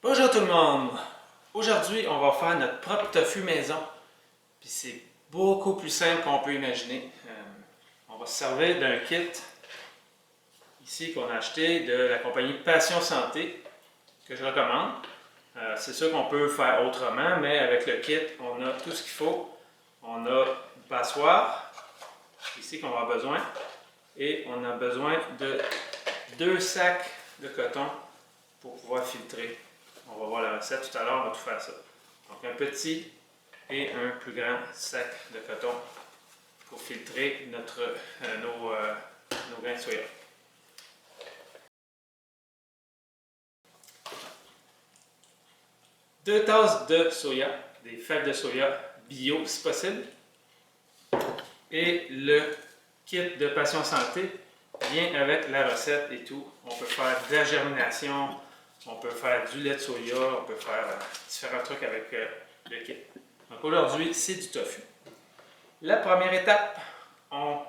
Bonjour tout le monde! Aujourd'hui, on va faire notre propre tofu maison. Puis c'est beaucoup plus simple qu'on peut imaginer. On va se servir d'un kit ici qu'on a acheté de la compagnie Passion Santé, que je recommande. C'est sûr qu'on peut faire autrement, mais avec le kit, on a tout ce qu'il faut. On a une passoire, ici qu'on va avoir besoin, et on a besoin de 2 sacs de coton pour pouvoir filtrer. On va voir la recette tout à l'heure, on va tout faire ça. Donc un petit et un plus grand sac de coton pour filtrer nos grains de soya. Deux tasses de soya, des fèves de soya bio si possible. Et le kit de Passion Santé vient avec la recette et tout. On peut faire de la germination, on peut faire du lait de soya, on peut faire différents trucs avec le kit. Donc aujourd'hui, c'est du tofu. La première étape, on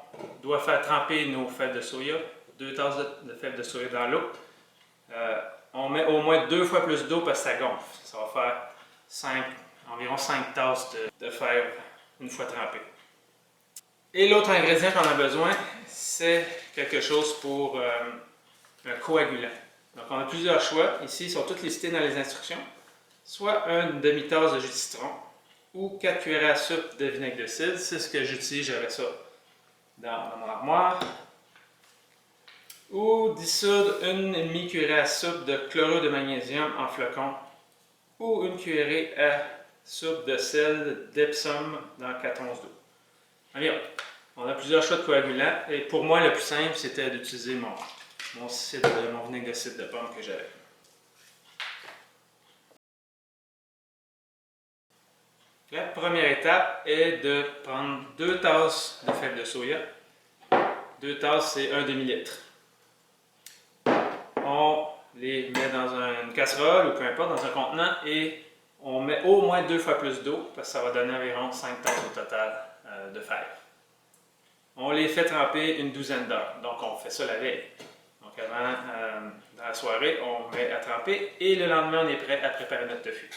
doit faire tremper nos fèves de soya, 2 tasses de fèves de soya dans l'eau. On met au moins 2 fois plus d'eau parce que ça gonfle. Ça va faire environ 5 tasses de fèves une fois trempées. Et l'autre ingrédient qu'on a besoin, c'est quelque chose pour un coagulant. Donc on a plusieurs choix. Ici, ils sont tous listés dans les instructions. Soit une demi-tasse de jus de citron ou 4 cuillerées à soupe de vinaigre de cidre. C'est ce que j'utilise, j'avais ça dans mon armoire. Ou dissoudre une demi-cuillerée à soupe de chlorure de magnésium en flocons. Ou une cuillerée à soupe de sel d'Epsom dans 4 onces d'eau. Allez, on a plusieurs choix de coagulants. Et pour moi, le plus simple, c'était d'utiliser mon vinaigre de cidre de pomme que j'avais. La première étape est de prendre 2 tasses de fèves de soya. 2 tasses, c'est un demi-litre. On les met dans une casserole ou peu importe, dans un contenant et on met au moins 2 fois plus d'eau parce que ça va donner environ 5 tasses au total de fèves. On les fait tremper une douzaine d'heures, donc on fait ça la veille. Donc avant, dans la soirée, on met à tremper et le lendemain, on est prêt à préparer notre tofu.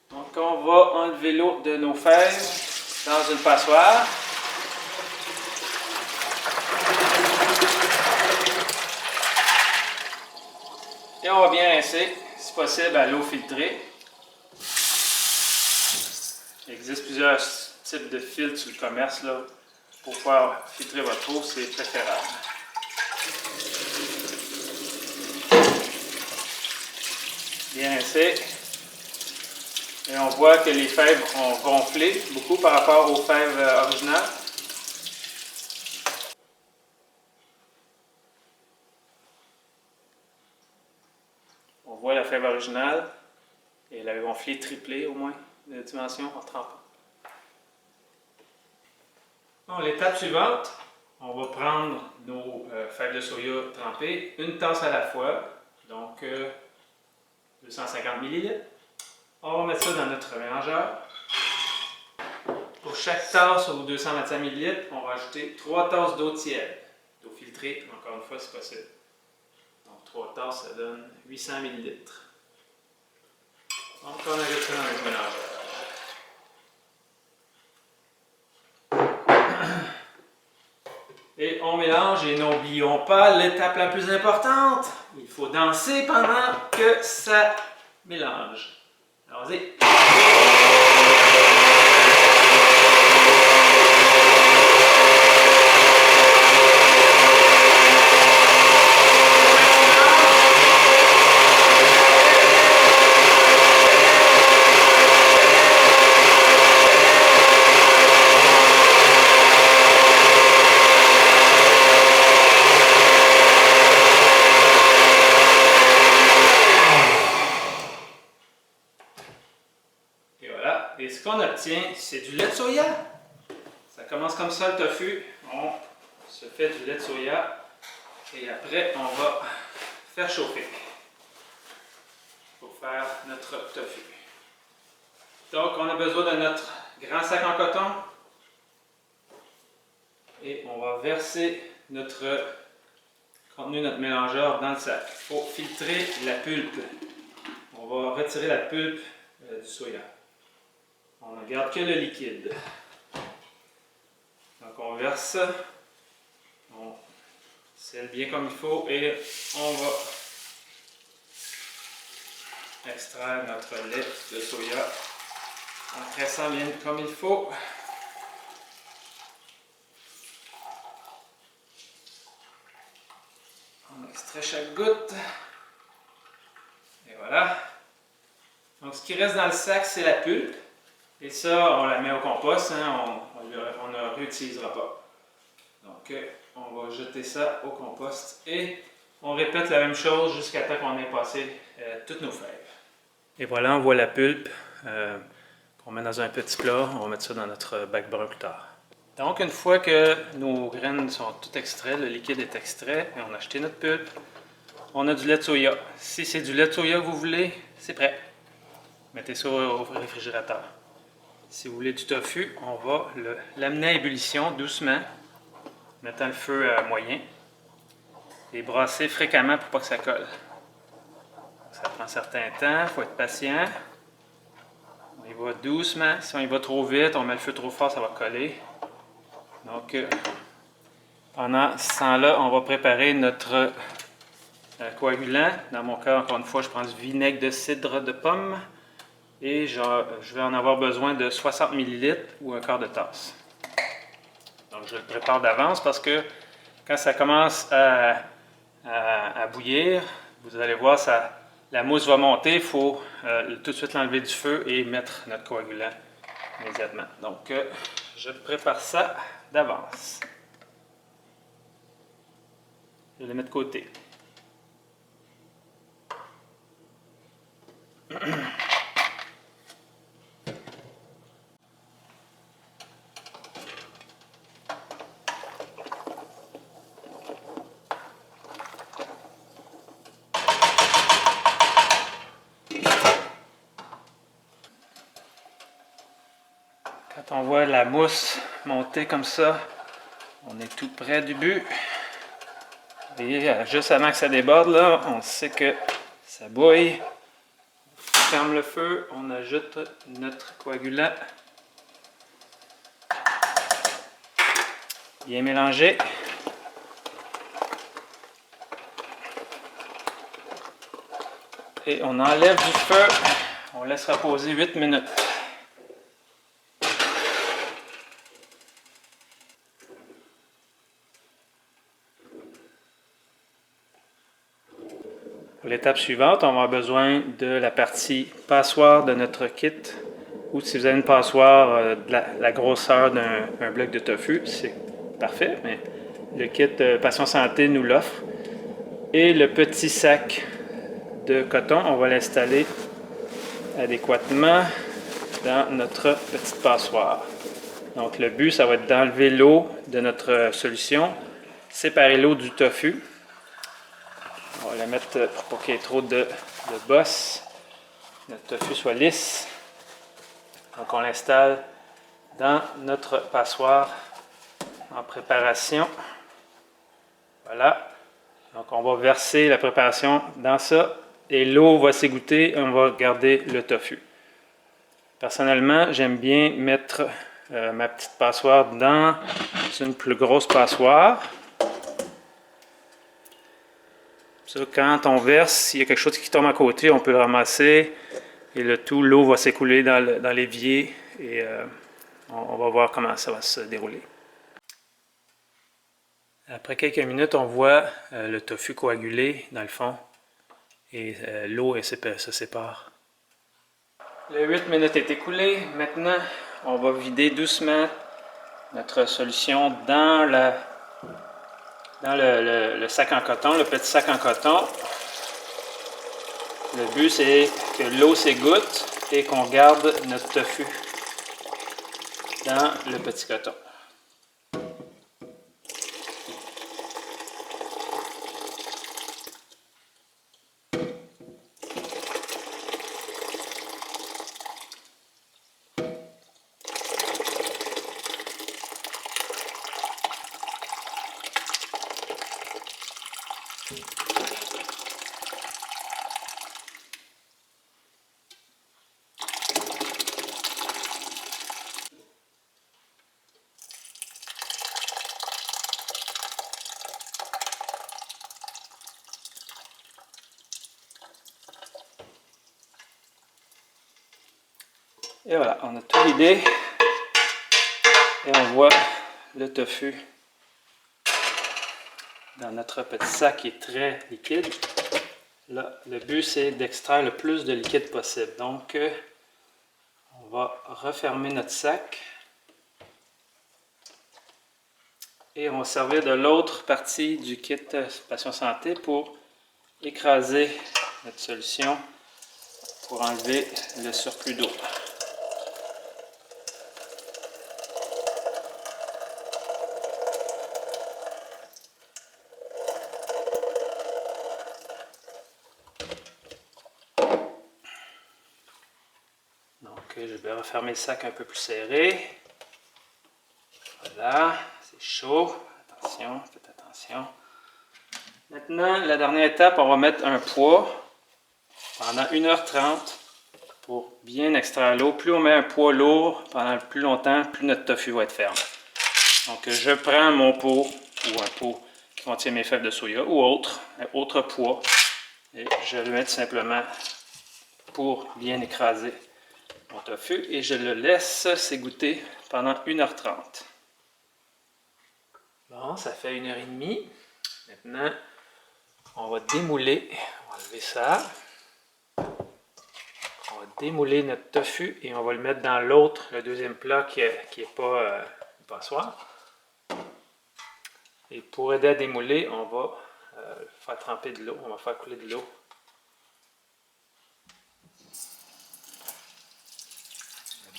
Donc on va enlever l'eau de nos fèves dans une passoire. Et on va bien rincer, si possible, à l'eau filtrée. Il existe plusieurs types de filtres sur le commerce là, pour pouvoir filtrer votre eau, c'est préférable. Bien rincé. Et on voit que les fèves ont gonflé beaucoup par rapport aux fèves originales. On voit la fève originale et elle a gonflé triplé au moins de dimension en trempant. Bon, l'étape suivante, on va prendre nos fèves de soya trempées, une tasse à la fois, donc 250 ml. On va mettre ça dans notre mélangeur. Pour chaque tasse ou 225 ml, on va ajouter 3 tasses d'eau tiède, d'eau filtrée, encore une fois si possible. Donc 3 tasses, ça donne 800 ml. Donc on ajoute ça dans notre mélangeur. Et on mélange et n'oublions pas l'étape la plus importante. Il faut danser pendant que ça mélange. Allons-y. Et ce qu'on obtient, c'est du lait de soya. Ça commence comme ça le tofu. On se fait du lait de soya et après on va faire chauffer pour faire notre tofu. Donc on a besoin de notre grand sac en coton et on va verser notre contenu, notre mélangeur dans le sac. Il faut filtrer la pulpe. On va retirer la pulpe du soya. On ne garde que le liquide. Donc on verse, on scelle bien comme il faut et on va extraire notre lait de soya en pressant bien comme il faut. On extrait chaque goutte. Et voilà. Donc ce qui reste dans le sac, c'est la pulpe. Et ça, on la met au compost, hein, on ne réutilisera pas. Donc on va jeter ça au compost et on répète la même chose jusqu'à temps qu'on ait passé toutes nos fèves. Et voilà, on voit la pulpe qu'on met dans un petit plat. On va mettre ça dans notre bac brun plus tard. Donc une fois que nos graines sont toutes extraites, le liquide est extrait et on a acheté notre pulpe, on a du lait de soya. Si c'est du lait de soya que vous voulez, c'est prêt. Mettez ça au réfrigérateur. Si vous voulez du tofu, on va l'amener à ébullition doucement, mettant le feu à moyen et brasser fréquemment pour pas que ça colle. Ça prend un certain temps, il faut être patient. On y va doucement. Si on y va trop vite, on met le feu trop fort, ça va coller. Donc, pendant ce temps-là, on va préparer notre coagulant. Dans mon cas, encore une fois, je prends du vinaigre de cidre de pomme. Et je vais en avoir besoin de 60 ml ou un quart de tasse. Donc je le prépare d'avance parce que quand ça commence à bouillir, vous allez voir, la mousse va monter. Il faut tout de suite l'enlever du feu et mettre notre coagulant immédiatement. Donc je prépare ça d'avance. Je le mets de côté. Quand on voit la mousse monter comme ça, on est tout près du but. Et juste avant que ça déborde, là, on sait que ça bouille. On ferme le feu, on ajoute notre coagulant. Bien mélangé. Et on enlève du feu. On laisse reposer 8 minutes. Pour l'étape suivante, on va avoir besoin de la partie passoire de notre kit. Ou si vous avez une passoire de la grosseur d'un bloc de tofu, c'est parfait, mais le kit Passion Santé nous l'offre. Et le petit sac de coton, on va l'installer adéquatement dans notre petite passoire. Donc le but, ça va être d'enlever l'eau de notre solution, séparer l'eau du tofu. On va la mettre pour pas qu'il y ait trop de bosse. Notre tofu soit lisse. Donc on l'installe dans notre passoire en préparation. Voilà. Donc on va verser la préparation dans ça et l'eau va s'égoutter et on va garder le tofu. Personnellement, j'aime bien mettre ma petite passoire dans une plus grosse passoire. Ça, quand on verse, s'il y a quelque chose qui tombe à côté, on peut le ramasser et l'eau va s'écouler dans l'évier et on va voir comment ça va se dérouler. Après quelques minutes, on voit le tofu coagulé dans le fond et l'eau se sépare. Les 8 minutes est écoulé. Maintenant, on va vider doucement notre solution dans le sac en coton, le petit sac en coton. Le but, c'est que l'eau s'égoutte et qu'on garde notre tofu dans le petit coton. Et voilà, on a tout vidé. Et on voit le tofu dans notre petit sac qui est très liquide. Là, le but, c'est d'extraire le plus de liquide possible. Donc, on va refermer notre sac. Et on va servir de l'autre partie du kit Passion Santé pour écraser notre solution pour enlever le surplus d'eau. Donc, je vais refermer le sac un peu plus serré. Voilà, c'est chaud. Attention, faites attention. Maintenant, la dernière étape, on va mettre un poids pendant 1h30 pour bien extraire l'eau. Plus on met un poids lourd pendant plus longtemps, plus notre tofu va être ferme. Donc, je prends mon pot ou un pot qui contient mes fèves de soya ou autre poids et je le mets tout simplement pour bien écraser mon tofu et je le laisse s'égoutter pendant 1h30. Bon, ça fait 1h30. Maintenant, on va démouler. On va enlever ça. On va démouler notre tofu et on va le mettre dans l'autre, le deuxième plat qui n'est pas une passoire. Et pour aider à démouler, on va faire tremper de l'eau. On va faire couler de l'eau.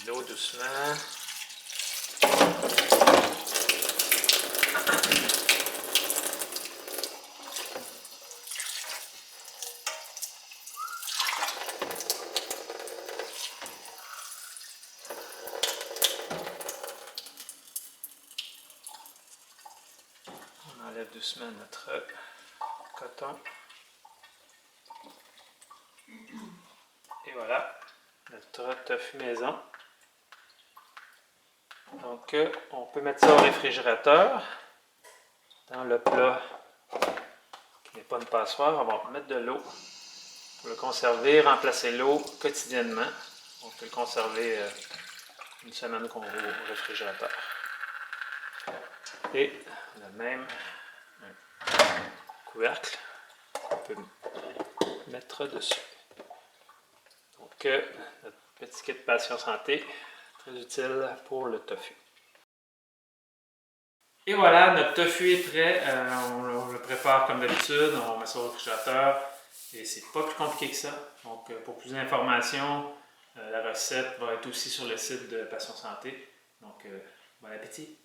De l'eau doucement. On enlève doucement notre coton. Et voilà, notre tofu maison. Donc, on peut mettre ça au réfrigérateur. Dans le plat qui n'est pas une passoire, on va mettre de l'eau pour le conserver, remplacer l'eau quotidiennement. On peut le conserver une semaine qu'on va au réfrigérateur. Et on a même un couvercle qu'on peut mettre dessus. Donc, notre petit kit Passion Santé, très utile pour le tofu. Et voilà, notre tofu est prêt. On le prépare comme d'habitude, on met ça au réfrigérateur et c'est pas plus compliqué que ça. Donc, pour plus d'informations, la recette va être aussi sur le site de Passion Santé. Donc, bon appétit!